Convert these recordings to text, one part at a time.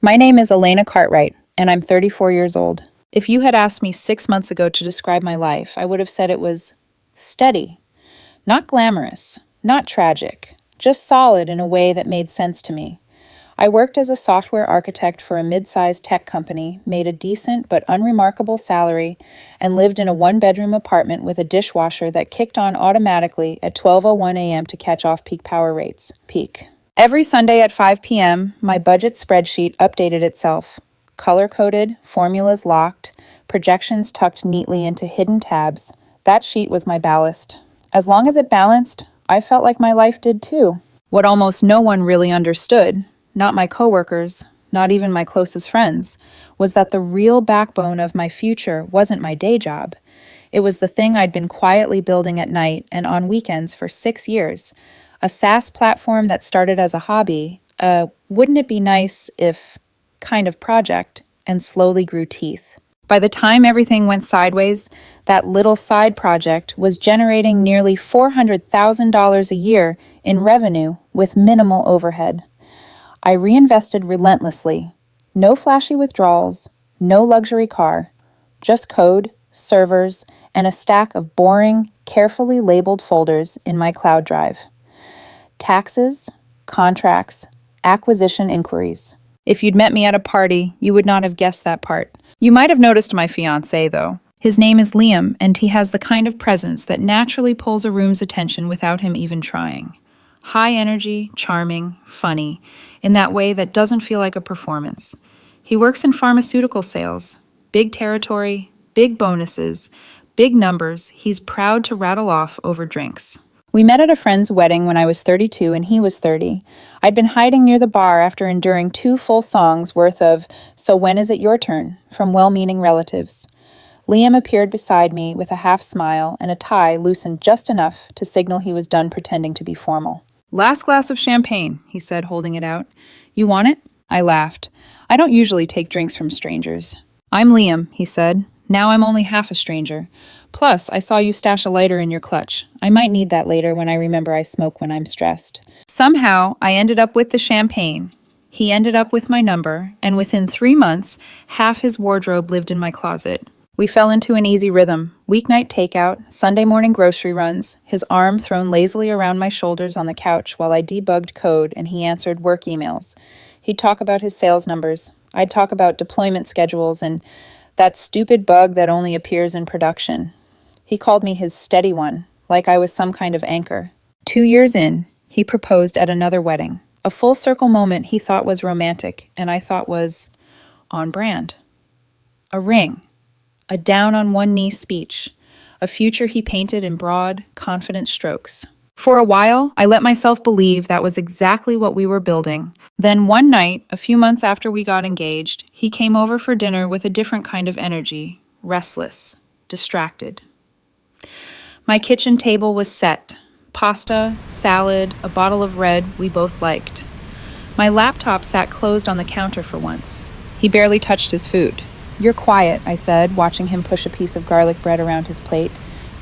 My name is Elena Cartwright, and I'm 34 years old. If you had asked me 6 months ago to describe my life, I would have said it was steady. Not glamorous, not tragic, just solid in a way that made sense to me. I worked as a software architect for a mid-sized tech company, made a decent but unremarkable salary, and lived in a one-bedroom apartment with a dishwasher that kicked on automatically at 12:01 a.m. to catch off-peak power rates. Peak. Every Sunday at 5 p.m., my budget spreadsheet updated itself. Color-coded, formulas locked, projections tucked neatly into hidden tabs. That sheet was my ballast. As long as it balanced, I felt like my life did too. What almost no one really understood, not my coworkers, not even my closest friends, was that the real backbone of my future wasn't my day job. It was the thing I'd been quietly building at night and on weekends for 6 years. A SaaS platform that started as a hobby, wouldn't it be nice if kind of project, and slowly grew teeth. By the time everything went sideways, that little side project was generating nearly $400,000 a year in revenue with minimal overhead. I reinvested relentlessly. No flashy withdrawals, no luxury car, just code, servers, and a stack of boring, carefully labeled folders in my cloud drive. Taxes, contracts, acquisition inquiries. If you'd met me at a party, you would not have guessed that part. You might have noticed my fiancé, though. His name is Liam, and he has the kind of presence that naturally pulls a room's attention without him even trying. High energy, charming, funny, in that way that doesn't feel like a performance. He works in pharmaceutical sales. Big territory, big bonuses, big numbers he's proud to rattle off over drinks. We met at a friend's wedding when I was 32 and he was 30. I'd been hiding near the bar after enduring 2 full songs worth of "So When Is It Your Turn" from well-meaning relatives. Liam appeared beside me with a half smile and a tie loosened just enough to signal he was done pretending to be formal. "Last glass of champagne," he said, holding it out. "You want it?" I laughed. I don't usually take drinks from strangers. "I'm Liam," he said. "Now I'm only half a stranger. Plus, I saw you stash a lighter in your clutch. I might need that later when I remember I smoke when I'm stressed." Somehow, I ended up with the champagne. He ended up with my number, and within 3 months, half his wardrobe lived in my closet. We fell into an easy rhythm. Weeknight takeout, Sunday morning grocery runs, his arm thrown lazily around my shoulders on the couch while I debugged code and he answered work emails. He'd talk about his sales numbers. I'd talk about deployment schedules and that stupid bug that only appears in production. He called me his steady one, like I was some kind of anchor. 2 years in, he proposed at another wedding. A full circle moment he thought was romantic, and I thought was on brand. A ring. A down-on-one-knee speech. A future he painted in broad, confident strokes. For a while, I let myself believe that was exactly what we were building. Then one night, a few months after we got engaged, he came over for dinner with a different kind of energy. Restless. Distracted. My kitchen table was set. Pasta, salad, a bottle of red we both liked. My laptop sat closed on the counter for once. He barely touched his food. "You're quiet," I said, watching him push a piece of garlic bread around his plate.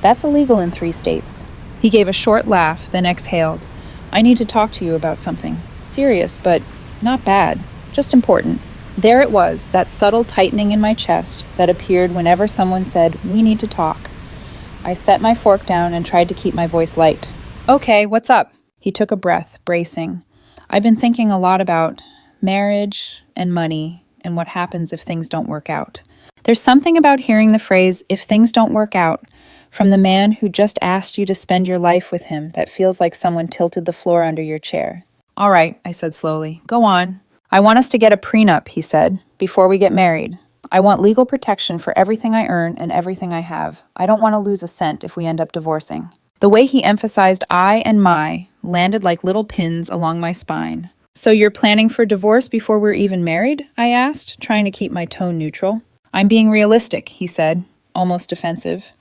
"That's illegal in 3 states. He gave a short laugh, then exhaled. "I need to talk to you about something. Serious, but not bad. Just important." There it was, that subtle tightening in my chest that appeared whenever someone said, "We need to talk." I set my fork down and tried to keep my voice light. "Okay, what's up?" He took a breath, bracing. "I've been thinking a lot about marriage and money and what happens if things don't work out. There's something about hearing the phrase, 'if things don't work out,' from the man who just asked you to spend your life with him that feels like someone tilted the floor under your chair." "All right," I said slowly. "Go on." "I want us to get a prenup," he said, "before we get married. I want legal protection for everything I earn and everything I have. I don't want to lose a cent if we end up divorcing." The way he emphasized "I" and "my" landed like little pins along my spine. "So you're planning for divorce before we're even married?" I asked, trying to keep my tone neutral. "I'm being realistic," he said, almost defensive.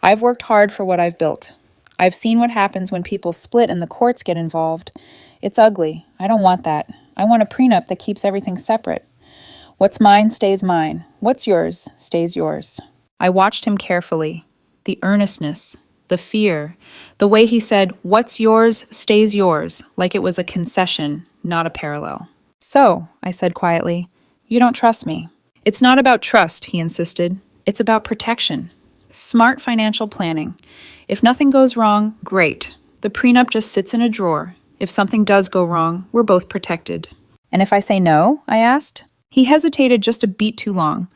"I've worked hard for what I've built. I've seen what happens when people split and the courts get involved. It's ugly. I don't want that. I want a prenup that keeps everything separate. What's mine stays mine. What's yours stays yours." I watched him carefully. The earnestness, the fear, the way he said, "What's yours stays yours," like it was a concession, not a parallel. "So," I said quietly, You don't trust me. It's not about trust, he insisted. It's about protection. Smart financial planning. If nothing goes wrong, great. The prenup just sits in a drawer. If something does go wrong, we're both protected. And if I say no? I asked. He hesitated just a beat too long.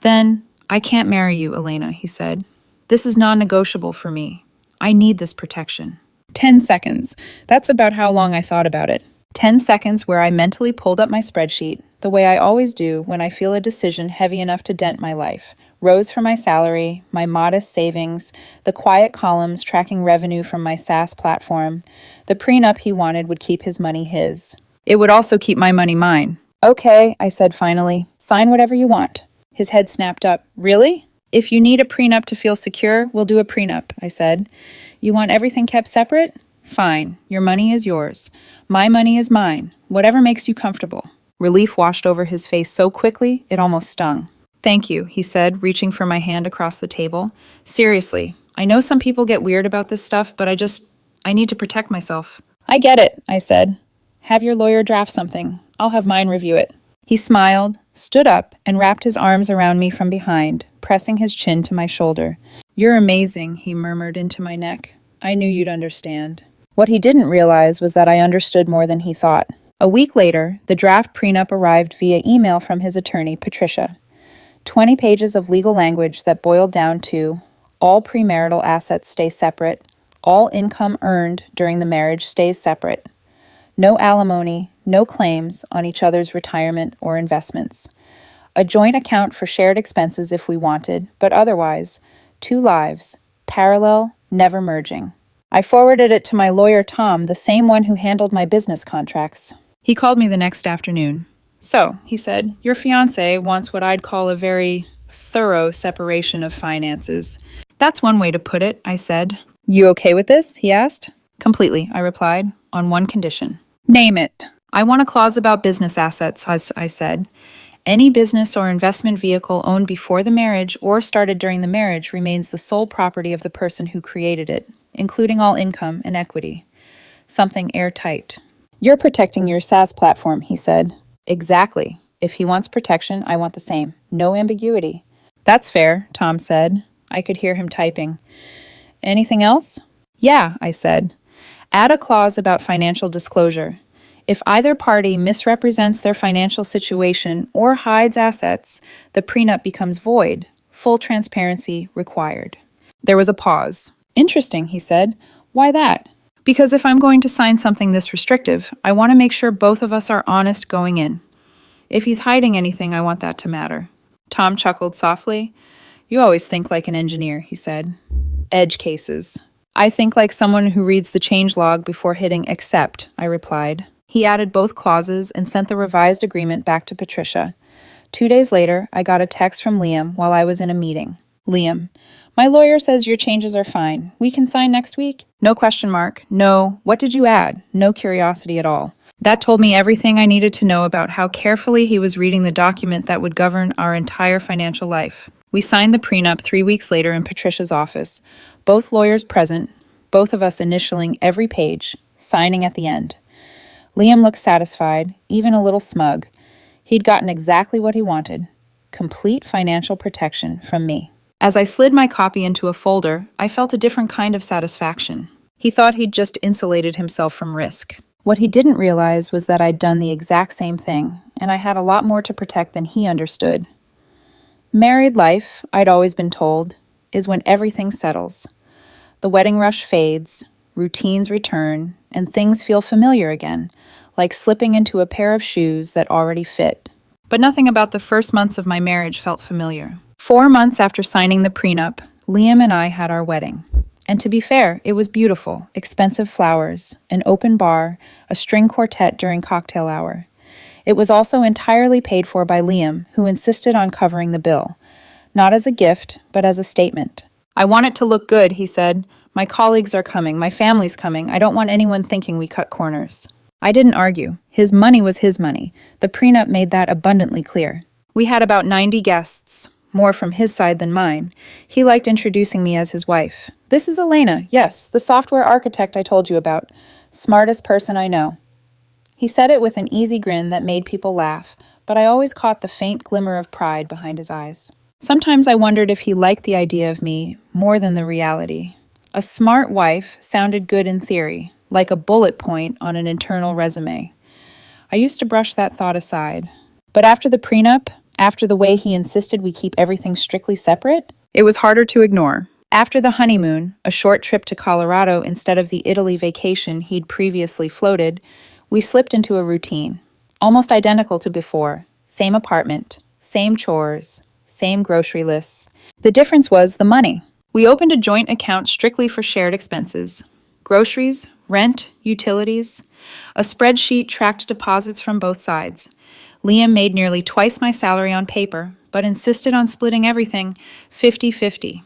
Then, I can't marry you, Elena, he said. This is non-negotiable for me. I need this protection. 10 seconds. That's about how long I thought about it. 10 seconds where I mentally pulled up my spreadsheet, the way I always do when I feel a decision heavy enough to dent my life. Rows for my salary, my modest savings, the quiet columns tracking revenue from my SaaS platform. The prenup he wanted would keep his money his. It would also keep my money mine. Okay, I said finally. Sign whatever you want. His head snapped up. Really? If you need a prenup to feel secure, we'll do a prenup, I said. You want everything kept separate? Fine. Your money is yours. My money is mine. Whatever makes you comfortable. Relief washed over his face so quickly, it almost stung. Thank you, he said, reaching for my hand across the table. Seriously, I know some people get weird about this stuff, but I need to protect myself. I get it, I said. Have your lawyer draft something. I'll have mine review it. He smiled, stood up, and wrapped his arms around me from behind, pressing his chin to my shoulder. You're amazing, he murmured into my neck. I knew you'd understand. What he didn't realize was that I understood more than he thought. A week later, the draft prenup arrived via email from his attorney, Patricia. 20 pages of legal language that boiled down to all premarital assets stay separate, all income earned during the marriage stays separate, no alimony, no claims on each other's retirement or investments, a joint account for shared expenses if we wanted, but otherwise, 2 lives, parallel, never merging. I forwarded it to my lawyer, Tom, the same one who handled my business contracts. He called me the next afternoon. So, he said, your fiancé wants what I'd call a very thorough separation of finances. That's one way to put it, I said. You okay with this? He asked. Completely, I replied, on one condition. Name it. I want a clause about business assets, I said. Any business or investment vehicle owned before the marriage or started during the marriage remains the sole property of the person who created it, including all income and equity. Something airtight. You're protecting your SaaS platform, he said. Exactly. If he wants protection, I want the same. No ambiguity. That's fair, Tom said. I could hear him typing. Anything else? Yeah, I said. Add a clause about financial disclosure. If either party misrepresents their financial situation or hides assets, the prenup becomes void. Full transparency required. There was a pause. Interesting, he said. Why that? Because if I'm going to sign something this restrictive, I want to make sure both of us are honest going in. If he's hiding anything, I want that to matter. Tom chuckled softly. You always think like an engineer, he said. Edge cases. I think like someone who reads the changelog before hitting accept, I replied. He added both clauses and sent the revised agreement back to Patricia. 2 days later, I got a text from Liam while I was in a meeting. Liam, my lawyer says your changes are fine. We can sign next week? No question mark. No. What did you add? No curiosity at all. That told me everything I needed to know about how carefully he was reading the document that would govern our entire financial life. We signed the prenup 3 weeks later in Patricia's office. Both lawyers present, both of us initialing every page, signing at the end. Liam looked satisfied, even a little smug. He'd gotten exactly what he wanted. Complete financial protection from me. As I slid my copy into a folder, I felt a different kind of satisfaction. He thought he'd just insulated himself from risk. What he didn't realize was that I'd done the exact same thing, and I had a lot more to protect than he understood. Married life, I'd always been told, is when everything settles. The wedding rush fades, routines return, and things feel familiar again, like slipping into a pair of shoes that already fit. But nothing about the first months of my marriage felt familiar. 4 months after signing the prenup, Liam and I had our wedding. And to be fair, it was beautiful. Expensive flowers, an open bar, a string quartet during cocktail hour. It was also entirely paid for by Liam, who insisted on covering the bill. Not as a gift, but as a statement. I want it to look good, he said. My colleagues are coming, my family's coming. I don't want anyone thinking we cut corners. I didn't argue. His money was his money. The prenup made that abundantly clear. We had about 90 guests. More from his side than mine. He liked introducing me as his wife. This is Elena, yes, the software architect I told you about. Smartest person I know. He said it with an easy grin that made people laugh, but I always caught the faint glimmer of pride behind his eyes. Sometimes I wondered if he liked the idea of me more than the reality. A smart wife sounded good in theory, like a bullet point on an internal resume. I used to brush that thought aside. But after the prenup, after the way he insisted we keep everything strictly separate, it was harder to ignore. After the honeymoon, a short trip to Colorado instead of the Italy vacation he'd previously floated, we slipped into a routine, almost identical to before. Same apartment, same chores, same grocery lists. The difference was the money. We opened a joint account strictly for shared expenses. Groceries, rent, utilities. A spreadsheet tracked deposits from both sides. Liam made nearly twice my salary on paper, but insisted on splitting everything 50-50.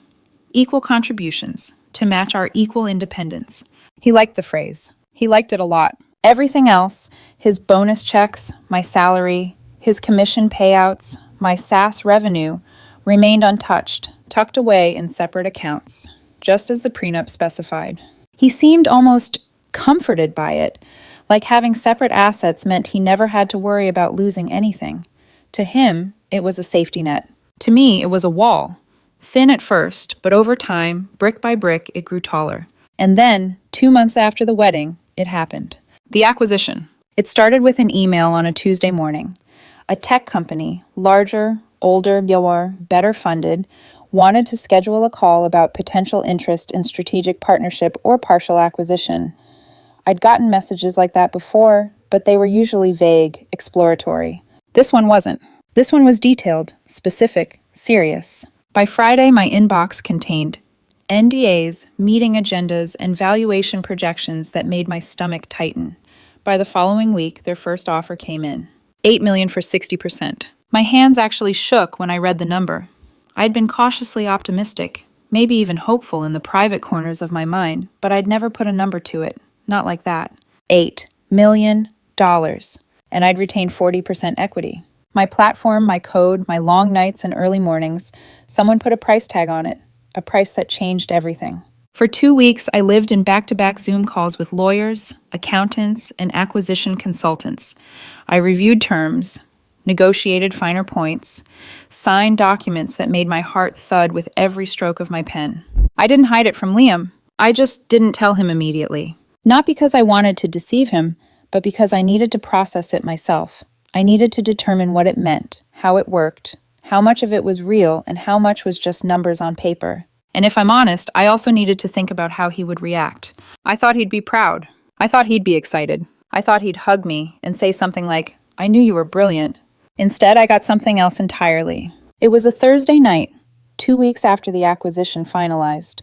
Equal contributions, to match our equal independence. He liked the phrase. He liked it a lot. Everything else, his bonus checks, my salary, his commission payouts, my SaaS revenue, remained untouched, tucked away in separate accounts, just as the prenup specified. He seemed almost comforted by it, like having separate assets meant he never had to worry about losing anything. To him, it was a safety net. To me, it was a wall. Thin at first, but over time, brick by brick, it grew taller. And then, 2 months after the wedding, it happened. The acquisition. It started with an email on a Tuesday morning. A tech company, larger, older, better funded, wanted to schedule a call about potential interest in strategic partnership or partial acquisition. I'd gotten messages like that before, but they were usually vague, exploratory. This one wasn't. This one was detailed, specific, serious. By Friday, my inbox contained NDAs, meeting agendas, and valuation projections that made my stomach tighten. By the following week, their first offer came in. $8 million for 60%. My hands actually shook when I read the number. I'd been cautiously optimistic, maybe even hopeful in the private corners of my mind, but I'd never put a number to it. Not like that. $8 million. And I'd retain 40% equity. My platform, my code, my long nights and early mornings, someone put a price tag on it, a price that changed everything. For 2 weeks, I lived in back-to-back Zoom calls with lawyers, accountants, and acquisition consultants. I reviewed terms, negotiated finer points, signed documents that made my heart thud with every stroke of my pen. I didn't hide it from Liam. I just didn't tell him immediately. Not because I wanted to deceive him, but because I needed to process it myself. I needed to determine what it meant, how it worked, how much of it was real, and how much was just numbers on paper. And if I'm honest, I also needed to think about how he would react. I thought he'd be proud. I thought he'd be excited. I thought he'd hug me and say something like, "I knew you were brilliant." Instead, I got something else entirely. It was a Thursday night, 2 weeks after the acquisition finalized.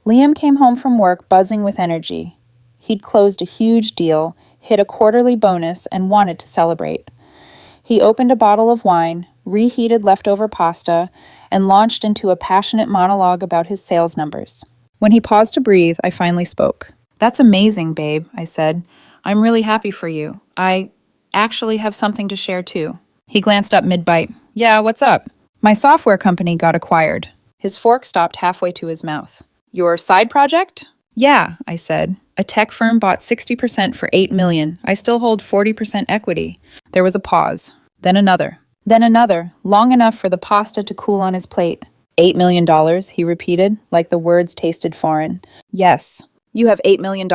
Liam came home from work buzzing with energy. He'd closed a huge deal, hit a quarterly bonus, and wanted to celebrate. He opened a bottle of wine, reheated leftover pasta, and launched into a passionate monologue about his sales numbers. When he paused to breathe, I finally spoke. "That's amazing, babe," I said. "I'm really happy for you. I actually have something to share too." He glanced up mid-bite. "Yeah, what's up?" "My software company got acquired." His fork stopped halfway to his mouth. "Your side project?" "Yeah," I said. "A tech firm bought 60% for $8 million. I still hold 40% equity." There was a pause. Then another. Then another, long enough for the pasta to cool on his plate. $8 million, he repeated, like the words tasted foreign. "Yes." "You have $8 million?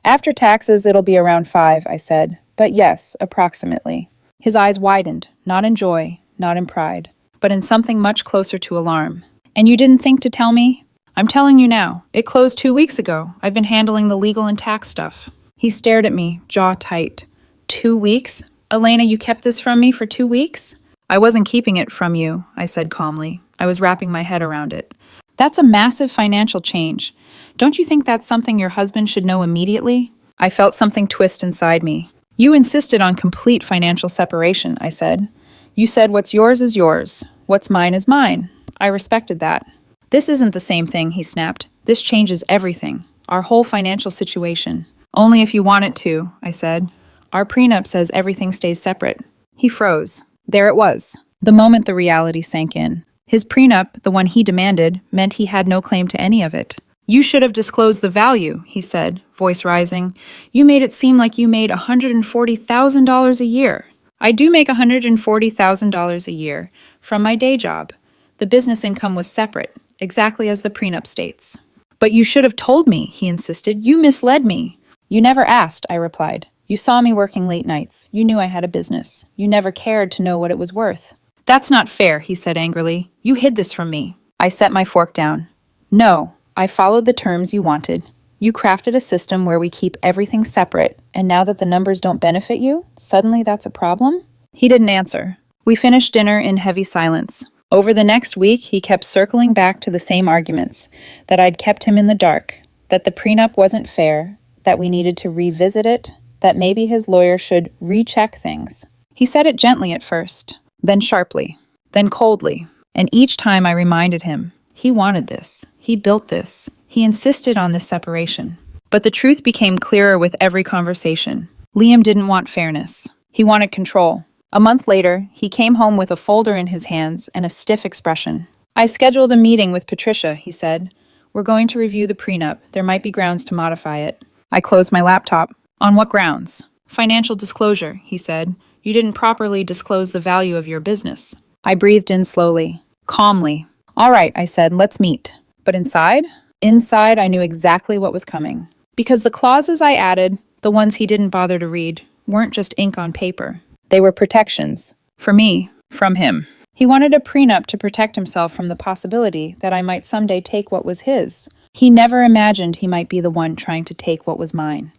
"After taxes, it'll be around 5, I said. "But yes, approximately." His eyes widened, not in joy, not in pride, but in something much closer to alarm. "And you didn't think to tell me?" "I'm telling you now. It closed 2 weeks ago. I've been handling the legal and tax stuff." He stared at me, jaw tight. 2 weeks? "Elena, you kept this from me for 2 weeks?" "I wasn't keeping it from you," I said calmly. I was wrapping my head around it. "That's a massive financial change. Don't you think that's something your husband should know immediately?" I felt something twist inside me. "You insisted on complete financial separation," I said. "You said what's yours is yours. What's mine is mine." I respected that. "This isn't the same thing," he snapped. "This changes everything. Our whole financial situation." "Only if you want it to," I said. "Our prenup says everything stays separate." He froze. There it was. The moment the reality sank in. His prenup, the one he demanded, meant he had no claim to any of it. "You should have disclosed the value," he said, voice rising. "You made it seem like you made $140,000 a year." I do make $140,000 a year from my day job. The business income was separate, exactly as the prenup states. But you should have told me, he insisted. You misled me. You never asked, I replied. You saw me working late nights. You knew I had a business. You never cared to know what it was worth. That's not fair, he said angrily. You hid this from me. I set my fork down. No, I followed the terms you wanted. You crafted a system where we keep everything separate, and now that the numbers don't benefit you, suddenly that's a problem? He didn't answer. We finished dinner in heavy silence. Over the next week, he kept circling back to the same arguments, that I'd kept him in the dark, that the prenup wasn't fair, that we needed to revisit it, that maybe his lawyer should recheck things. He said it gently at first, then sharply, then coldly, and each time I reminded him, he wanted this, he built this, he insisted on this separation. But the truth became clearer with every conversation. Liam didn't want fairness. He wanted control. A month later, he came home with a folder in his hands and a stiff expression. I scheduled a meeting with Patricia, he said. We're going to review the prenup. There might be grounds to modify it. I closed my laptop. On what grounds? Financial disclosure, he said. You didn't properly disclose the value of your business. I breathed in slowly, calmly. All right, I said, let's meet. But inside? Inside, I knew exactly what was coming. Because the clauses I added, the ones he didn't bother to read, weren't just ink on paper. They were protections. For me, from him. He wanted a prenup to protect himself from the possibility that I might someday take what was his. He never imagined he might be the one trying to take what was mine.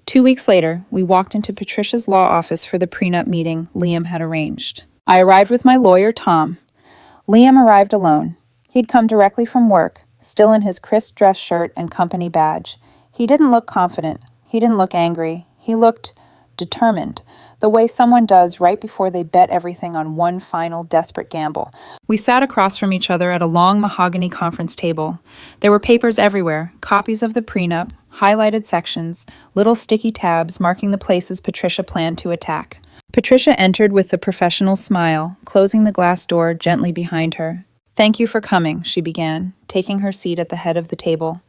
2 weeks later, we walked into Patricia's law office for the prenup meeting Liam had arranged. I arrived with my lawyer, Tom. Liam arrived alone. He'd come directly from work, still in his crisp dress shirt and company badge. He didn't look confident. He didn't look angry. He looked determined, the way someone does right before they bet everything on one final desperate gamble. We sat across from each other at a long mahogany conference table. There were papers everywhere, copies of the prenup, highlighted sections, little sticky tabs marking the places Patricia planned to attack. Patricia entered with a professional smile, closing the glass door gently behind her. Thank you for coming, she began, taking her seat at the head of the table.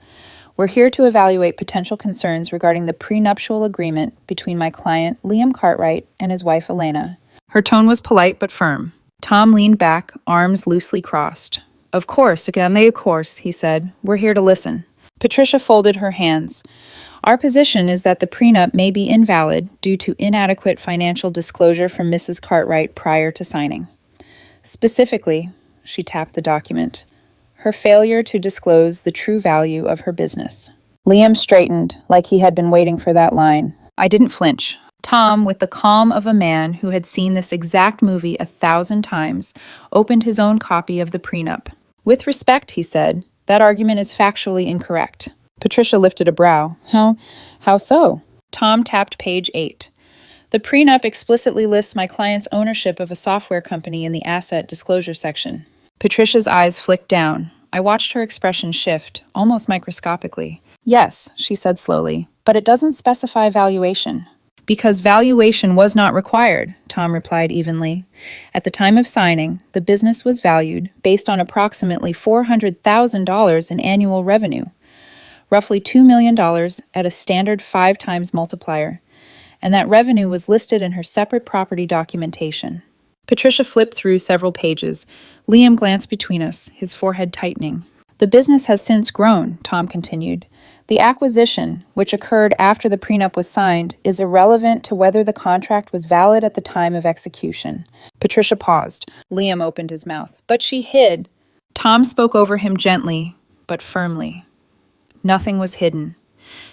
We're here to evaluate potential concerns regarding the prenuptial agreement between my client, Liam Cartwright, and his wife, Elena. Her tone was polite but firm. Tom leaned back, arms loosely crossed. Of course, he said. We're here to listen. Patricia folded her hands. Our position is that the prenup may be invalid due to inadequate financial disclosure from Mrs. Cartwright prior to signing. Specifically, she tapped the document, her failure to disclose the true value of her business. Liam straightened, like he had been waiting for that line. I didn't flinch. Tom, with the calm of a man who had seen this exact movie 1,000 times, opened his own copy of the prenup. With respect, he said, that argument is factually incorrect. Patricia lifted a brow. How so? Tom tapped page 8. The prenup explicitly lists my client's ownership of a software company in the asset disclosure section. Patricia's eyes flicked down. I watched her expression shift, almost microscopically. Yes, she said slowly, but it doesn't specify valuation. Because valuation was not required, Tom replied evenly. At the time of signing, the business was valued based on approximately $400,000 in annual revenue, roughly $2 million at a standard 5 times multiplier, and that revenue was listed in her separate property documentation. Patricia flipped through several pages. Liam glanced between us, his forehead tightening. The business has since grown, Tom continued. The acquisition, which occurred after the prenup was signed, is irrelevant to whether the contract was valid at the time of execution. Patricia paused. Liam opened his mouth. But she hid. Tom spoke over him gently, but firmly. Nothing was hidden.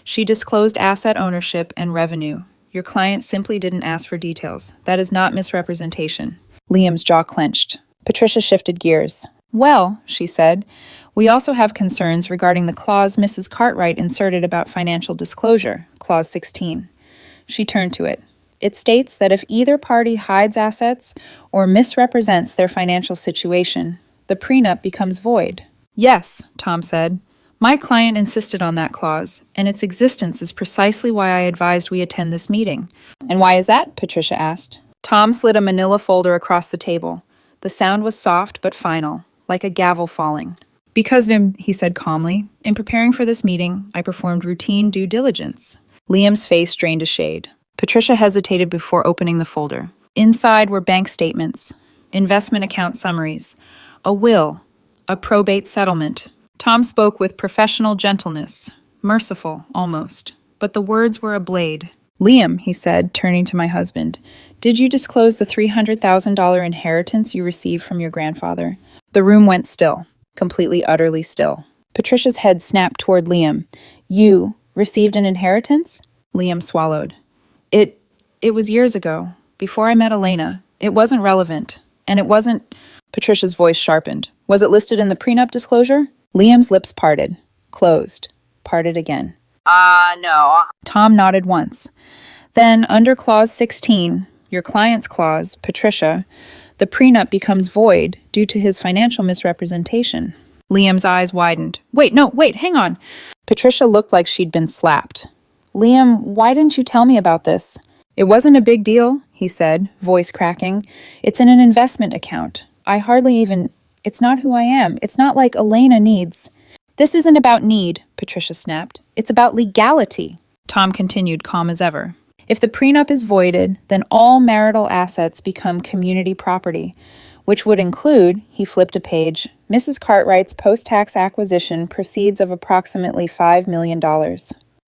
She disclosed asset ownership and revenue. Your client simply didn't ask for details. That is not misrepresentation. Liam's jaw clenched. Patricia shifted gears. Well, she said, we also have concerns regarding the clause Mrs. Cartwright inserted about financial disclosure, Clause 16. She turned to it. It states that if either party hides assets or misrepresents their financial situation, the prenup becomes void. Yes, Tom said. My client insisted on that clause, and its existence is precisely why I advised we attend this meeting. And why is that? Patricia asked. Tom slid a manila folder across the table. The sound was soft but final, like a gavel falling. Because, he said calmly, in preparing for this meeting, I performed routine due diligence. Liam's face strained a shade. Patricia hesitated before opening the folder. Inside were bank statements, investment account summaries, a will, a probate settlement. Tom spoke with professional gentleness, merciful almost, but the words were a blade. Liam, he said, turning to my husband, did you disclose the $300,000 inheritance you received from your grandfather? The room went still, completely, utterly still. Patricia's head snapped toward Liam. You received an inheritance? Liam swallowed. It was years ago, before I met Elena. It wasn't relevant, and it wasn't... Patricia's voice sharpened. Was it listed in the prenup disclosure? Liam's lips parted, closed, parted again. No. Tom nodded once. Then, under Clause 16, your client's clause, Patricia, the prenup becomes void due to his financial misrepresentation. Liam's eyes widened. Wait, hang on. Patricia looked like she'd been slapped. Liam, why didn't you tell me about this? It wasn't a big deal, he said, voice cracking. It's in an investment account. It's not who I am. It's not like Elena needs. This isn't about need, Patricia snapped. It's about legality. Tom continued, calm as ever. If the prenup is voided, then all marital assets become community property, which would include, he flipped a page, Mrs. Cartwright's post-tax acquisition proceeds of approximately $5 million.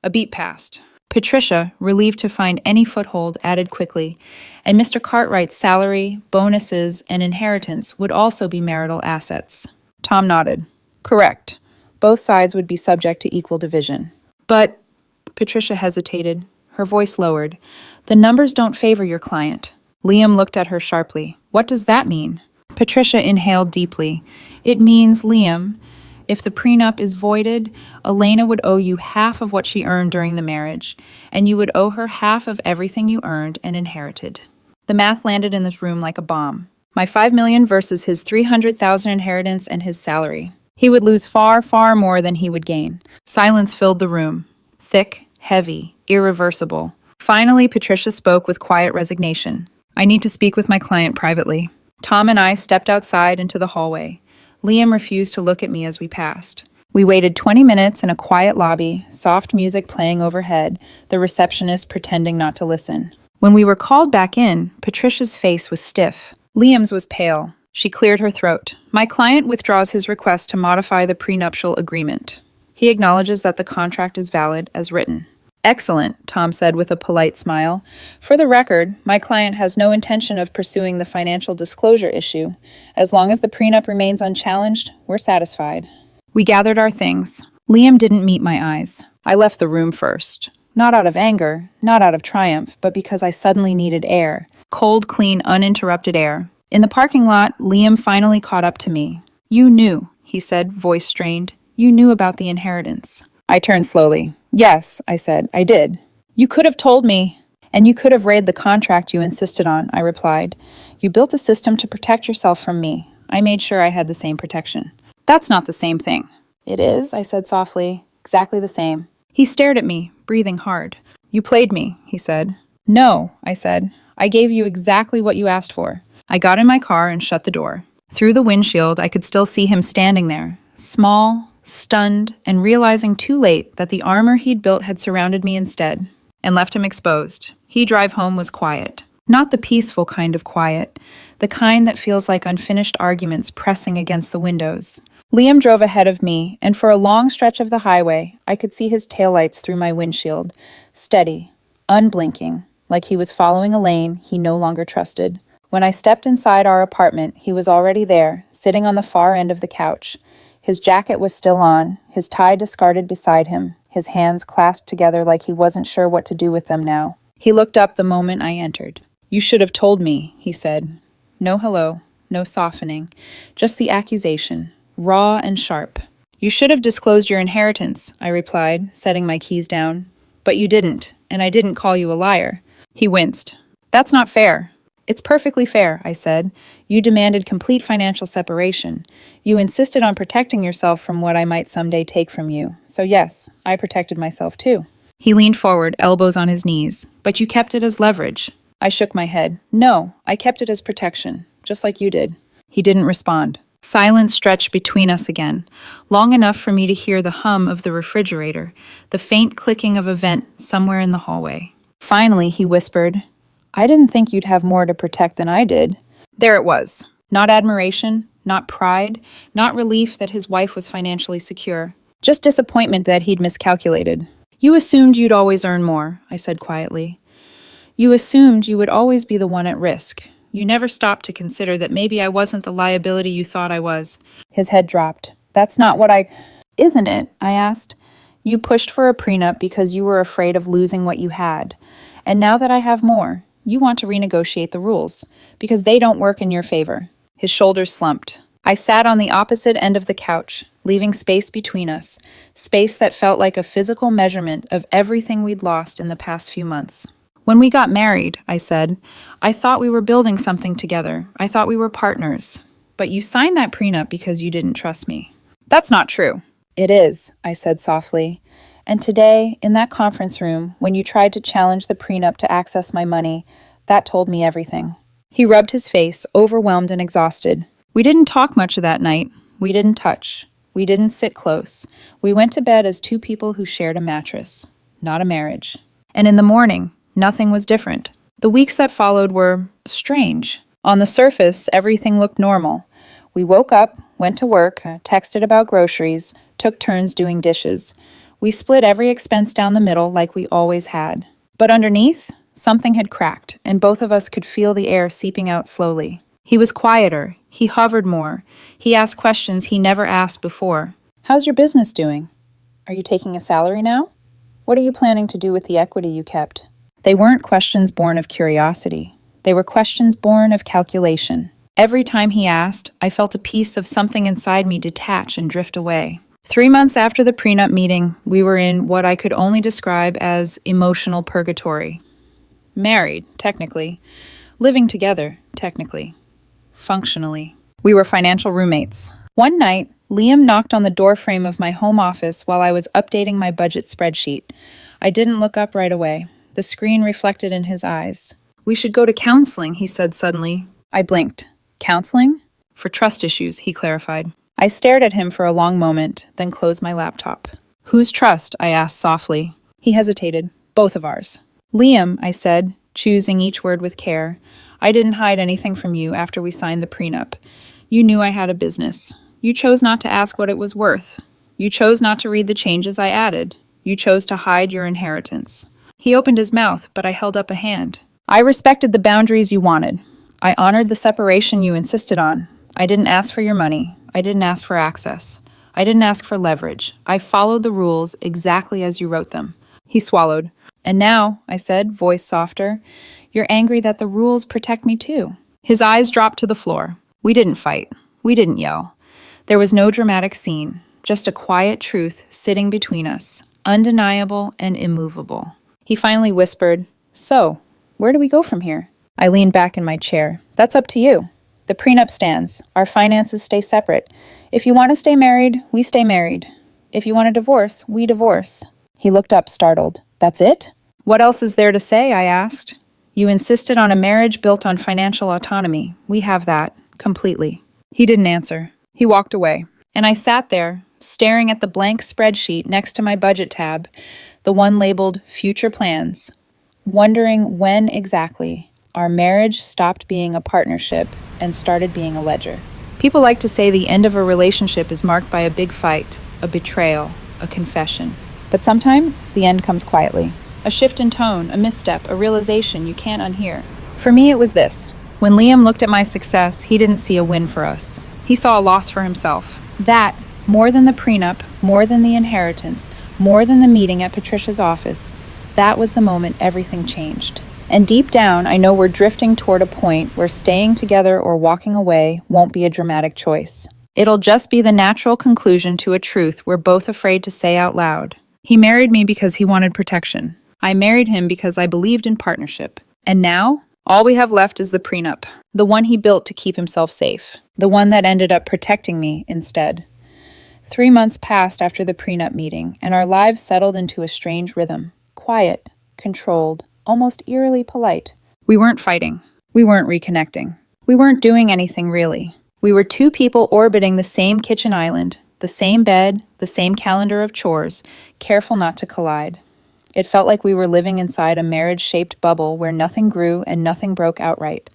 A beat passed. Patricia, relieved to find any foothold, added quickly, and Mr. Cartwright's salary, bonuses, and inheritance would also be marital assets. Tom nodded. Correct. Both sides would be subject to equal division. But, Patricia hesitated, her voice lowered, the numbers don't favor your client. Liam looked at her sharply. What does that mean? Patricia inhaled deeply. It means, Liam, if the prenup is voided, Elena would owe you half of what she earned during the marriage, and you would owe her half of everything you earned and inherited. The math landed in this room like a bomb. My $5 million versus his $300,000 inheritance and his salary. He would lose far, far more than he would gain. Silence filled the room. Thick, heavy, irreversible. Finally, Patricia spoke with quiet resignation. I need to speak with my client privately. Tom and I stepped outside into the hallway. Liam refused to look at me as we passed. We waited 20 minutes in a quiet lobby, soft music playing overhead, the receptionist pretending not to listen. When we were called back in, Patricia's face was stiff. Liam's was pale. She cleared her throat. My client withdraws his request to modify the prenuptial agreement. He acknowledges that the contract is valid as written. Excellent, Tom said with a polite smile. For the record, my client has no intention of pursuing the financial disclosure issue. As long as the prenup remains unchallenged, we're satisfied. We gathered our things. Liam didn't meet my eyes. I left the room first. Not out of anger, not out of triumph, but because I suddenly needed air. Cold, clean, uninterrupted air. In the parking lot, Liam finally caught up to me. You knew, he said, voice strained. You knew about the inheritance. I turned slowly. Yes, I said, I did. You could have told me, and you could have read the contract you insisted on, I replied. You built a system to protect yourself from me. I made sure I had the same protection. That's not the same thing. It is, I said softly. Exactly the same. He stared at me, breathing hard. You played me, he said. No, I said. I gave you exactly what you asked for. I got in my car and shut the door. Through the windshield, I could still see him standing there, small, stunned, and realizing too late that the armor he'd built had surrounded me instead, and left him exposed. He drive home was quiet. Not the peaceful kind of quiet, the kind that feels like unfinished arguments pressing against the windows. Liam drove ahead of me, and for a long stretch of the highway, I could see his taillights through my windshield, steady, unblinking, like he was following a lane he no longer trusted. When I stepped inside our apartment, he was already there, sitting on the far end of the couch. His jacket was still on, his tie discarded beside him, his hands clasped together like he wasn't sure what to do with them now. He looked up the moment I entered. You should have told me, he said. No hello, no softening, just the accusation, raw and sharp. You should have disclosed your inheritance, I replied, setting my keys down. But you didn't, and I didn't call you a liar. He winced. That's not fair. It's perfectly fair, I said. You demanded complete financial separation. You insisted on protecting yourself from what I might someday take from you. So yes, I protected myself too. He leaned forward, elbows on his knees. But you kept it as leverage. I shook my head. No, I kept it as protection, just like you did. He didn't respond. Silence stretched between us again, long enough for me to hear the hum of the refrigerator, the faint clicking of a vent somewhere in the hallway. Finally, he whispered, I didn't think you'd have more to protect than I did. There it was. Not admiration, not pride, not relief that his wife was financially secure. Just disappointment that he'd miscalculated. You assumed you'd always earn more, I said quietly. You assumed you would always be the one at risk. You never stopped to consider that maybe I wasn't the liability you thought I was. His head dropped. That's not what I... Isn't it? I asked. You pushed for a prenup because you were afraid of losing what you had. And now that I have more, you want to renegotiate the rules because they don't work in your favor. His shoulders slumped. I sat on the opposite end of the couch, leaving space between us, space that felt like a physical measurement of everything we'd lost in the past few months. When we got married, I said, I thought we were building something together. I thought we were partners. But you signed that prenup because you didn't trust me. That's not true. It is, I said softly. And today, in that conference room, when you tried to challenge the prenup to access my money, that told me everything. He rubbed his face, overwhelmed and exhausted. We didn't talk much that night. We didn't touch. We didn't sit close. We went to bed as two people who shared a mattress, not a marriage. And in the morning, nothing was different. The weeks that followed were strange. On the surface, everything looked normal. We woke up, went to work, texted about groceries, took turns doing dishes. We split every expense down the middle like we always had. But underneath, something had cracked, and both of us could feel the air seeping out slowly. He was quieter. He hovered more. He asked questions he never asked before. How's your business doing? Are you taking a salary now? What are you planning to do with the equity you kept? They weren't questions born of curiosity. They were questions born of calculation. Every time he asked, I felt a piece of something inside me detach and drift away. 3 months after the prenup meeting, we were in what I could only describe as emotional purgatory. Married, technically. Living together, technically. Functionally. We were financial roommates. One night, Liam knocked on the doorframe of my home office while I was updating my budget spreadsheet. I didn't look up right away. The screen reflected in his eyes. We should go to counseling, he said suddenly. I blinked. Counseling? For trust issues, he clarified. I stared at him for a long moment, then closed my laptop. Whose trust? I asked softly. He hesitated. Both of ours. Liam, I said, choosing each word with care. I didn't hide anything from you after we signed the prenup. You knew I had a business. You chose not to ask what it was worth. You chose not to read the changes I added. You chose to hide your inheritance. He opened his mouth, but I held up a hand. I respected the boundaries you wanted. I honored the separation you insisted on. I didn't ask for your money. I didn't ask for access. I didn't ask for leverage. I followed the rules exactly as you wrote them. He swallowed. And now, I said, voice softer, you're angry that the rules protect me too. His eyes dropped to the floor. We didn't fight. We didn't yell. There was no dramatic scene, just a quiet truth sitting between us, undeniable and immovable. He finally whispered, So, where do we go from here? I leaned back in my chair. That's up to you. The prenup stands. Our finances stay separate. If you want to stay married, we stay married. If you want a divorce, we divorce. He looked up, startled. That's it? What else is there to say? I asked. You insisted on a marriage built on financial autonomy. We have that, completely. He didn't answer. He walked away. And I sat there, staring at the blank spreadsheet next to my budget tab, the one labeled Future Plans, wondering when exactly our marriage stopped being a partnership and started being a ledger. People like to say the end of a relationship is marked by a big fight, a betrayal, a confession. But sometimes the end comes quietly. A shift in tone, a misstep, a realization you can't unhear. For me, it was this. When Liam looked at my success, he didn't see a win for us. He saw a loss for himself. That, more than the prenup, more than the inheritance, more than the meeting at Patricia's office, that was the moment everything changed. And deep down, I know we're drifting toward a point where staying together or walking away won't be a dramatic choice. It'll just be the natural conclusion to a truth we're both afraid to say out loud. He married me because he wanted protection. I married him because I believed in partnership. And now, all we have left is the prenup, the one he built to keep himself safe, the one that ended up protecting me instead. 3 months passed after the prenup meeting, and our lives settled into a strange rhythm. Quiet, controlled, almost eerily polite. We weren't fighting. We weren't reconnecting. We weren't doing anything really. We were two people orbiting the same kitchen island, the same bed, the same calendar of chores, careful not to collide. It felt like we were living inside a marriage-shaped bubble where nothing grew and nothing broke outright.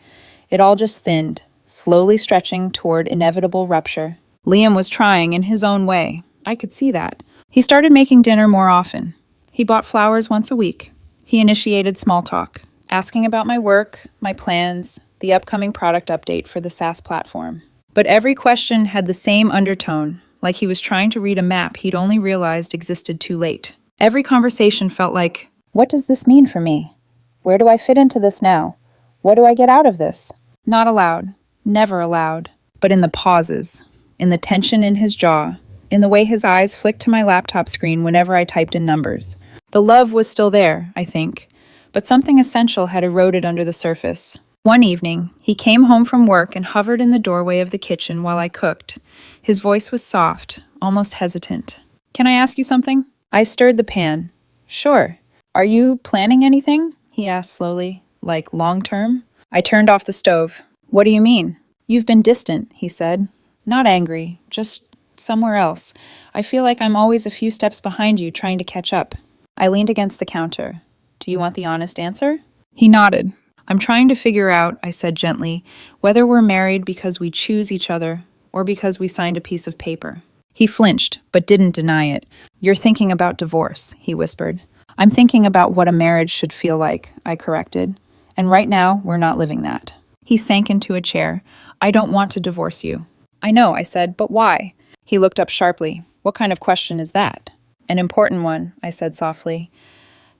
It all just thinned, slowly stretching toward inevitable rupture. Liam was trying in his own way. I could see that. He started making dinner more often. He bought flowers once a week. He initiated small talk, asking about my work, my plans, the upcoming product update for the SaaS platform. But every question had the same undertone, like he was trying to read a map he'd only realized existed too late. Every conversation felt like, what does this mean for me? Where do I fit into this now? What do I get out of this? Not aloud, never aloud, but in the pauses, in the tension in his jaw, in the way his eyes flicked to my laptop screen whenever I typed in numbers. The love was still there, I think, but something essential had eroded under the surface. One evening, he came home from work and hovered in the doorway of the kitchen while I cooked. His voice was soft, almost hesitant. Can I ask you something? I stirred the pan. Sure. Are you planning anything? He asked slowly. Like long-term? I turned off the stove. What do you mean? You've been distant, he said. Not angry, just somewhere else. I feel like I'm always a few steps behind you trying to catch up. I leaned against the counter. Do you want the honest answer? He nodded. I'm trying to figure out, I said gently, whether we're married because we choose each other or because we signed a piece of paper. He flinched, but didn't deny it. You're thinking about divorce, he whispered. I'm thinking about what a marriage should feel like, I corrected. And right now, we're not living that. He sank into a chair. I don't want to divorce you. I know, I said, but why? He looked up sharply. What kind of question is that? An important one, I said softly.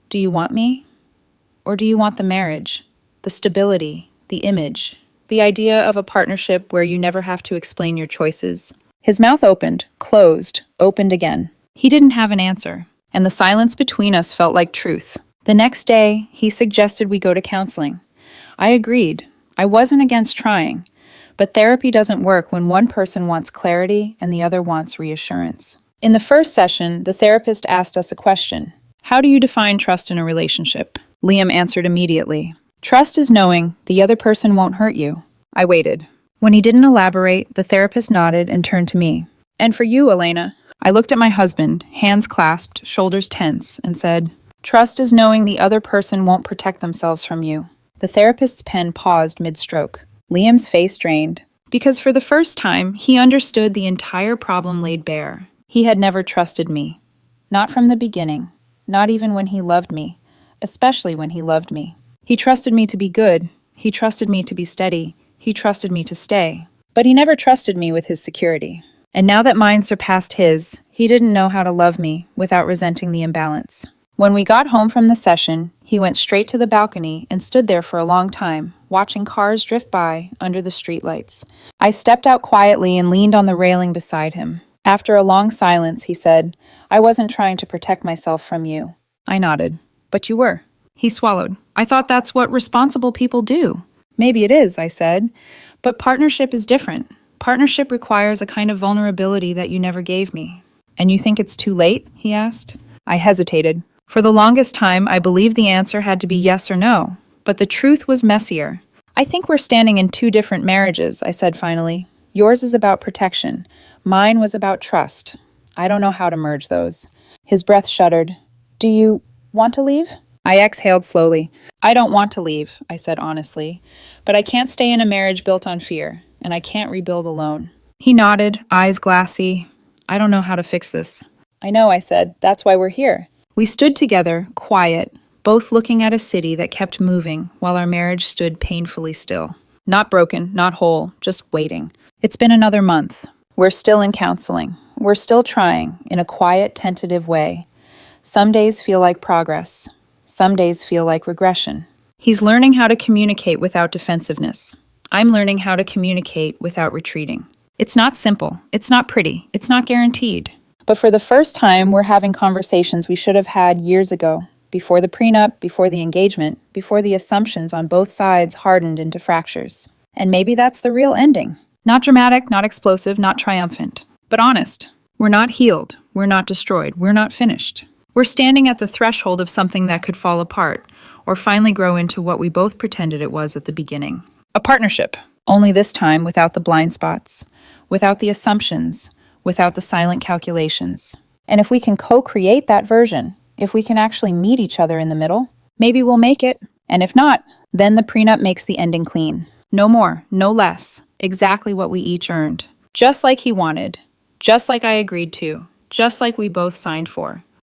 Do you want me? Or do you want the marriage? The stability, the image, the idea of a partnership where you never have to explain your choices. His mouth opened, closed, opened again. He didn't have an answer, and the silence between us felt like truth. The next day, he suggested we go to counseling. I agreed. I wasn't against trying, but therapy doesn't work when one person wants clarity and the other wants reassurance. In the first session, the therapist asked us a question. How do you define trust in a relationship? Liam answered immediately. Trust is knowing the other person won't hurt you. I waited. When he didn't elaborate, the therapist nodded and turned to me. And for you, Elena? I looked at my husband, hands clasped, shoulders tense, and said, Trust is knowing the other person won't protect themselves from you. The therapist's pen paused mid-stroke. Liam's face drained, because for the first time, he understood the entire problem laid bare. He had never trusted me. Not from the beginning. Not even when he loved me. Especially when he loved me. He trusted me to be good. He trusted me to be steady. He trusted me to stay. But he never trusted me with his security. And now that mine surpassed his, he didn't know how to love me without resenting the imbalance. When we got home from the session, he went straight to the balcony and stood there for a long time, watching cars drift by under the streetlights. I stepped out quietly and leaned on the railing beside him. After a long silence, he said, I wasn't trying to protect myself from you. I nodded. But you were. He swallowed. I thought that's what responsible people do. Maybe it is, I said. But partnership is different. Partnership requires a kind of vulnerability that you never gave me. And you think it's too late? He asked. I hesitated. For the longest time, I believed the answer had to be yes or no. But the truth was messier. I think we're standing in two different marriages, I said finally. Yours is about protection. Mine was about trust. I don't know how to merge those. His breath shuddered. Do you want to leave? I exhaled slowly. I don't want to leave, I said honestly. But I can't stay in a marriage built on fear, and I can't rebuild alone. He nodded, eyes glassy. I don't know how to fix this. I know, I said. That's why we're here. We stood together, quiet, both looking at a city that kept moving while our marriage stood painfully still. Not broken, not whole, just waiting. It's been another month. We're still in counseling. We're still trying, in a quiet, tentative way. Some days feel like progress. Some days feel like regression. He's learning how to communicate without defensiveness. I'm learning how to communicate without retreating. It's not simple. It's not pretty. It's not guaranteed. But for the first time, we're having conversations we should have had years ago, before the prenup, before the engagement, before the assumptions on both sides hardened into fractures. And maybe that's the real ending. Not dramatic, not explosive, not triumphant, but honest. We're not healed. We're not destroyed. We're not finished. We're standing at the threshold of something that could fall apart, or finally grow into what we both pretended it was at the beginning. A partnership, only this time without the blind spots, without the assumptions, without the silent calculations. And if we can co-create that version, if we can actually meet each other in the middle, maybe we'll make it. And if not, then the prenup makes the ending clean. No more, no less. Exactly what we each earned. Just like he wanted. Just like I agreed to. Just like we both signed for.